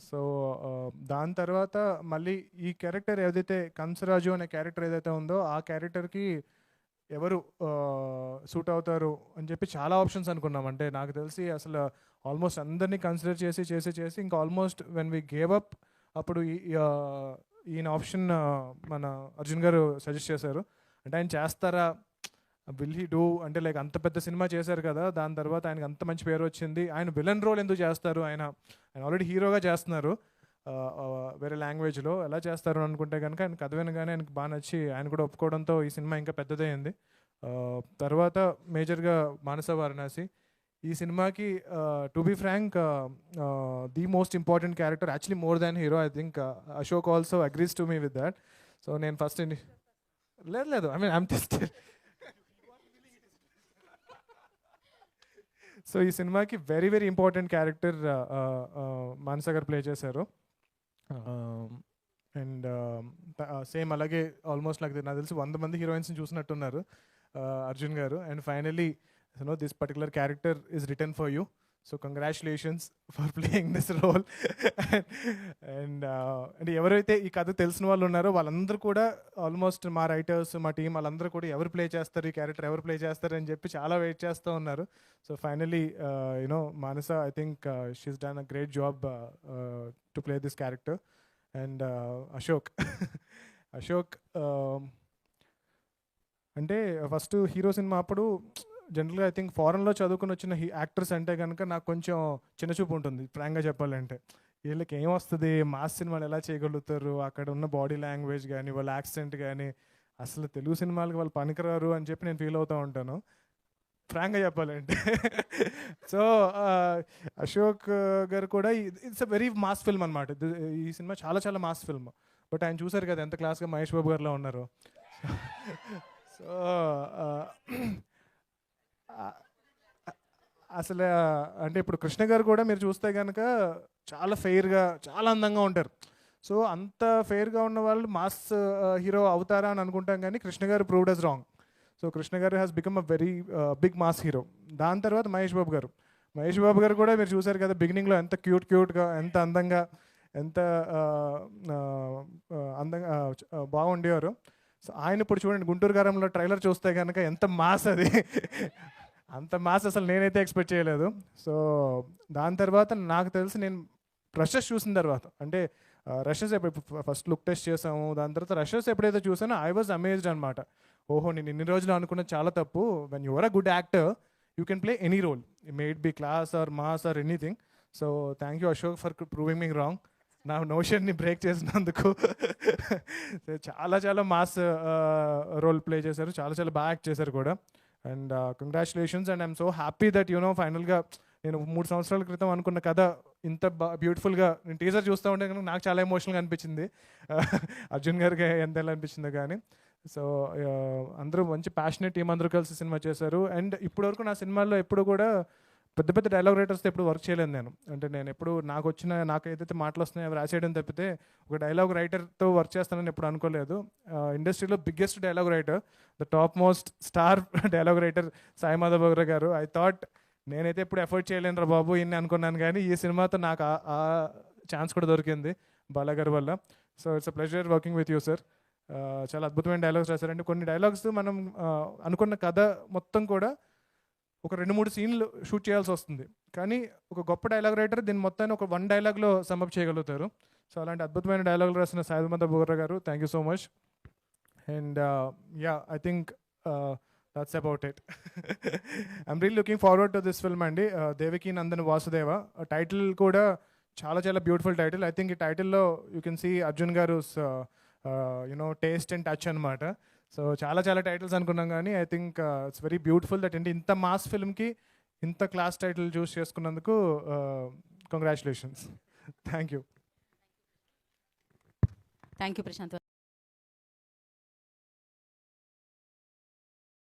So దాని తర్వాత మళ్ళీ ఈ క్యారెక్టర్ ఏదైతే కంసరాజు అనే క్యారెక్టర్ ఏదైతే ఉందో ఆ క్యారెక్టర్కి ఎవరు సూట్ అవుతారు అని చెప్పి చాలా ఆప్షన్స్ అనుకున్నాం. అంటే నాకు తెలిసి అసలు ఆల్మోస్ట్ అందరినీ కన్సిడర్ చేసి చేసి చేసి ఇంకా almost when we gave up అప్పుడు ఈయన ఆప్షన్ మన అర్జున్ గారు సజెస్ట్ చేశారు. అంటే ఆయన చేస్తారా, విల్ హీ డూ, అంటే లైక్ అంత పెద్ద సినిమా చేశారు కదా, దాని తర్వాత ఆయనకి అంత మంచి పేరు వచ్చింది, ఆయన విలన్ రోల్ ఎందుకు చేస్తారు, ఆయన ఆల్రెడీ హీరోగా చేస్తున్నారు వేరే లాంగ్వేజ్లో, ఎలా చేస్తారు అని అనుకుంటే కనుక ఆయన కథ వినగానే ఆయనకు బాగా నచ్చి ఆయన కూడా ఒప్పుకోవడంతో ఈ సినిమా ఇంకా పెద్దదైంది. తర్వాత మేజర్గా మానస వారణాసి ఈ సినిమాకి to be frank the most important character, actually more than hero. I think Ashok also agrees to me with that. So నేను ఫస్ట్ లేదు I mean I'm just so ఈ సినిమాకి very very important character Manasa గారు ప్లే చేశారు. And same అలాగే almost నాకు తెలిసి 100 మంది హీరోయిన్స్ని చూసినట్టున్నారు అర్జున్ గారు. And finally this particular character is return for you. So congratulations for playing this role. And అంటే ఎవరైతే ఈ కథ తెలిసిన వాళ్ళు ఉన్నారో వాళ్ళందరూ కూడా ఆల్మోస్ట్ మా రైటర్స్ మా టీం వాళ్ళందరూ కూడా ఎవరు ప్లే చేస్తారు, ఈ క్యారెక్టర్ ఎవరు ప్లే చేస్తారు అని చెప్పి చాలా వెయిట్ చేస్తూ ఉన్నారు. So finally Manasa, I think she's done a great job to play this character. And Ashok Ashok అంటే ఫస్ట్ హీరో సినిమా అప్పుడు జనరల్గా ఐ థింక్ ఫారెన్లో చదువుకుని వచ్చిన యాక్టర్స్ అంటే కనుక నాకు కొంచెం చిన్నచూపు ఉంటుంది ఫ్రాంక్గా చెప్పాలంటే. వీళ్ళకి ఏమొస్తుంది, మాస్ సినిమాలు ఎలా చేయగలుగుతారు, అక్కడ ఉన్న బాడీ లాంగ్వేజ్ కానీ వాళ్ళ యాక్సెంట్ కానీ అసలు తెలుగు సినిమాలకి వాళ్ళు పనికిరారు అని చెప్పి నేను ఫీల్ అవుతూ ఉంటాను ఫ్రాంక్గా చెప్పాలంటే. సో అశోక్ గారు కూడా it's a very mass film అనమాట. ఈ సినిమా చాలా చాలా మాస్ ఫిల్మ్. బట్ ఆయన చూసారు కదా ఎంత క్లాస్గా మహేష్ బాబు గారిలో ఉన్నారు. సో అసలు అంటే ఇప్పుడు కృష్ణ గారు కూడా మీరు చూస్తే కనుక చాలా ఫెయిర్గా చాలా అందంగా ఉంటారు. సో అంత ఫెయిర్గా ఉన్న వాళ్ళు మాస్ హీరో అవుతారా అని అనుకుంటాం, కానీ కృష్ణ గారు proved us wrong. So Krishna గారు has become a very big mass hero. దాని తర్వాత మహేష్ బాబు గారు కూడా మీరు చూసారు కదా బిగినింగ్లో ఎంత క్యూట్గా ఎంత అందంగా ఎంత అందంగా బాగుండేవారు. సో ఆయన ఇప్పుడు చూడండి గుంటూరు గారంలో ట్రైలర్ చూస్తే కనుక ఎంత మాస్ అది. అంత మాస్ అసలు నేనైతే ఎక్స్పెక్ట్ చేయలేదు. సో దాని తర్వాత నాకు తెలిసి నేను రషెస్ చూసిన తర్వాత, అంటే రషెస్ ఫస్ట్ లుక్ టెస్ట్ చేసాము, దాని తర్వాత రషెస్ ఎప్పుడైతే చూసానో ఐ వాజ్ అమేజ్డ్ అనమాట. ఓహో, నేను ఇన్ని రోజులు అనుకున్నది చాలా తప్పు. When you are a good actor you can play any role, may it be class or mass or anything. So thank you Ashok for proving me wrong, నా నోషన్ని బ్రేక్ చేసినందుకు. చాలా చాలా మాస్ రోల్ ప్లే చేశారు, చాలా చాలా బాగా యాక్ట్ చేశారు కూడా. And congratulations. And I'm so happy that ఫైనల్గా నేను 3 సంవత్సరాల క్రితం అనుకున్న కథ ఇంత బ్యూటిఫుల్గా నేను టీజర్ చూస్తూ ఉంటే కనుక నాకు చాలా ఎమోషనల్గా అనిపించింది. అర్జున్ గారికి ఎంత ఎలా అనిపించిందో కానీ. సో అందరూ మంచి ప్యాషనేట్ టీం అందరూ కలిసి సినిమా చేశారు. అండ్ ఇప్పటివరకు నా సినిమాల్లో ఎప్పుడు కూడా పెద్ద పెద్ద డైలాగ్ రైటర్స్తో ఎప్పుడు వర్క్ చేయలేదు నేను. అంటే నేను ఎప్పుడు నాకు ఏదైతే మాటలు వస్తున్నాయో అవి రాసేయడం తప్పితే ఒక డైలాగ్ రైటర్తో వర్క్ చేస్తానని ఎప్పుడు అనుకోలేదు. ఇండస్ట్రీలో biggest dialogue writer, the top most star dialogue writer Sai Madhav Burra గారు. ఐ థాట్ నేనైతే ఎప్పుడు ఎఫర్ట్ చేయలేను రా బాబు ఇన్ని అనుకున్నాను, కానీ ఈ సినిమాతో నాకు ఆ ఛాన్స్ కూడా దొరికింది బాలా గారి వల్ల. So it's a pleasure working with you sir. చాలా అద్భుతమైన డైలాగ్స్ రాశారండి. కొన్ని డైలాగ్స్ మనం అనుకున్న కథ మొత్తం కూడా ఒక 2-3 సీన్లు షూట్ చేయాల్సి వస్తుంది, కానీ ఒక గొప్ప డైలాగ్ రైటర్ దీన్ని మొత్తాన్ని ఒక 1 డైలాగ్లో సమ్అప్ చేయగలుగుతారు. సో అలాంటి అద్భుతమైన డైలాగులు రాసిన సాయి మాధవ్ బోగ్రా గారు, thank you so much. And I think that's about it. I'm really looking forward to this film అండి. దేవకి నందన్ వాసుదేవ టైటిల్ కూడా చాలా చాలా బ్యూటిఫుల్ టైటిల్. ఐ థింక్ ఈ టైటిల్లో యూ కెన్ సీ అర్జున్ గారు టేస్ట్ అండ్ టచ్ అనమాట. సో చాలా చాలా టైటిల్స్ అనుకున్నాం, కానీ I think it's very beautiful that ఏంటి ఇంత మాస్ ఫిల్మ్కి ఇంత క్లాస్ టైటిల్ చూస్ చేసుకున్నందుకు కంగ్రాచులేషన్స్. Thank you Prashanth.